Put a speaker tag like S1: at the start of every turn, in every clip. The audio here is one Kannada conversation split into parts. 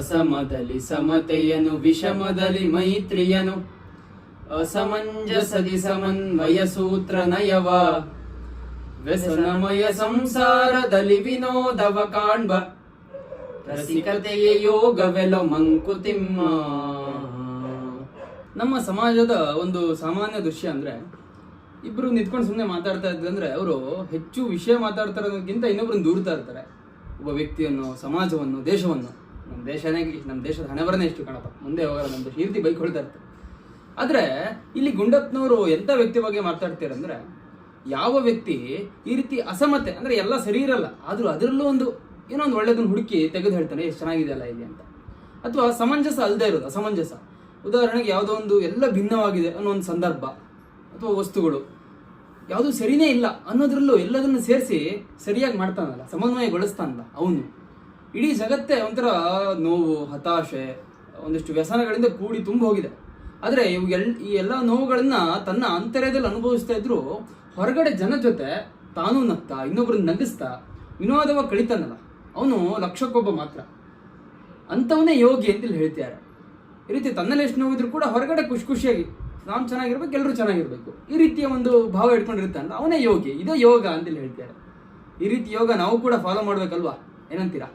S1: ಅಸಮದಲ್ಲಿ ಸಮತೆಯನು, ವಿಷಮದಲ್ಲಿ ಮೈತ್ರಿಯನು, ಅಸಮಂಜಸದಿ ಸಮನ್ವಯ ಸೂತ್ರ ನಯವ, ವ್ಯಸನಮಯ ಸಂಸಾರದಲ್ಲಿ ವಿನೋದವ ಕಾಣ್ಬ, ರಸಿಕತೆಯ ಯೋಗವೆಲೋ ಮಂಕುತಿಮ್ಮ. ನಮ್ಮ ಸಮಾಜದ ಒಂದು ಸಾಮಾನ್ಯ ದೃಶ್ಯ ಅಂದ್ರೆ, ಇಬ್ರು ನಿಂತ್ಕೊಂಡು ಸುಮ್ಮನೆ ಮಾತಾಡ್ತಾ ಇದ್ದಂದ್ರೆ ಅವರು ಹೆಚ್ಚು ವಿಷಯ ಮಾತಾಡ್ತಾ ಇರೋದಕ್ಕಿಂತ ಇನ್ನೊಬ್ರನ್ನ ದೂರ್ತಾ ಇರ್ತಾರೆ. ಒಬ್ಬ ವ್ಯಕ್ತಿಯನ್ನು, ಸಮಾಜವನ್ನು, ದೇಶವನ್ನು. ನಮ್ಮ ದೇಶದ ಹಣೆಬರನೇ ಎಷ್ಟು ಕಾಣಪ್ಪ, ಮುಂದೆ ಹೋಗೋಣ ನಮ್ಮ ದೇಶ ಈ ರೀತಿ ಬೈಕೊಳ್ತಾ ಇರ್ತಾರೆ. ಆದ್ರೆ ಇಲ್ಲಿ ಗುಂಡಪ್ಪನವರು ಎಂತ ವ್ಯಕ್ತಿ ಬಗ್ಗೆ ಮಾತಾಡ್ತೀರಂದ್ರೆ, ಯಾವ ವ್ಯಕ್ತಿ ಈ ರೀತಿ ಅಸಮತೆ ಅಂದ್ರೆ ಎಲ್ಲ ಸರಿ ಇರಲ್ಲ, ಆದ್ರೂ ಅದರಲ್ಲೂ ಏನೋ ಒಂದು ಒಳ್ಳೆದನ್ನು ಹುಡುಕಿ ತೆಗೆದು ಹೇಳ್ತಾನೆ, ಎಷ್ಟು ಚೆನ್ನಾಗಿದೆ ಅಲ್ಲ ಇಲ್ಲಿ ಅಂತ. ಅಥವಾ ಸಮಂಜಸ ಅಲ್ಲದೆ ಇರೋದು, ಅಸಮಂಜಸ. ಉದಾಹರಣೆಗೆ ಯಾವುದೋ ಒಂದು ಎಲ್ಲ ಭಿನ್ನವಾಗಿದೆ ಅನ್ನೋ ಒಂದು ಸಂದರ್ಭ ಅಥವಾ ವಸ್ತುಗಳು ಯಾವುದು ಸರಿನೇ ಇಲ್ಲ ಅನ್ನೋದ್ರಲ್ಲೂ ಎಲ್ಲದನ್ನು ಸೇರಿಸಿ ಸರಿಯಾಗಿ ಮಾಡ್ತಾನಲ್ಲ, ಸಮನ್ವಯಗೊಳಿಸ್ತಾನಲ್ಲ ಅವನು. ಇಡೀ ಜಗತ್ತೇ ಒಂಥರ ನೋವು, ಹತಾಶೆ, ಒಂದಿಷ್ಟು ವ್ಯಸನಗಳಿಂದ ಕೂಡಿ ತುಂಬ ಹೋಗಿದೆ. ಆದರೆ ಈ ಎಲ್ಲ ನೋವುಗಳನ್ನ ತನ್ನ ಅಂತರ್ಯದಲ್ಲಿ ಅನುಭವಿಸ್ತಾ ಇದ್ರು, ಹೊರಗಡೆ ಜನ ಜೊತೆ ತಾನೂ ನಗ್ತಾ, ಇನ್ನೊಬ್ರನ್ನ ನಗಿಸ್ತಾ, ವಿನೋದವಾಗಿ ಕಳಿತಾನಲ್ಲ, ಅವನು ಲಕ್ಷಕ್ಕೊಬ್ಬ ಮಾತ್ರ. ಅಂಥವನೇ ಯೋಗಿ ಅಂತೇಳಿ ಹೇಳ್ತಾರೆ. ಈ ರೀತಿ ತನ್ನಲ್ಲಿ ಎಷ್ಟು ನೋವಿದ್ರು ಕೂಡ ಹೊರಗಡೆ ಖುಷಿಯಾಗಿ ನಾವು ಚೆನ್ನಾಗಿರ್ಬೇಕು, ಎಲ್ಲರೂ ಚೆನ್ನಾಗಿರ್ಬೇಕು, ಈ ರೀತಿಯ ಒಂದು ಭಾವ ಇಟ್ಕೊಂಡಿರ್ತಾನಲ್ಲ, ಅವನೇ ಯೋಗಿ. ಇದೇ ಯೋಗ ಅಂತೇಳಿ ಹೇಳ್ತಾರೆ. ಈ ರೀತಿ ಯೋಗ ನಾವು ಕೂಡ ಫಾಲೋ ಮಾಡ್ಬೇಕಲ್ವಾ, ಏನಂತೀರಾ?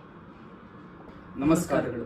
S1: ನಮಸ್ಕಾರಗಳು.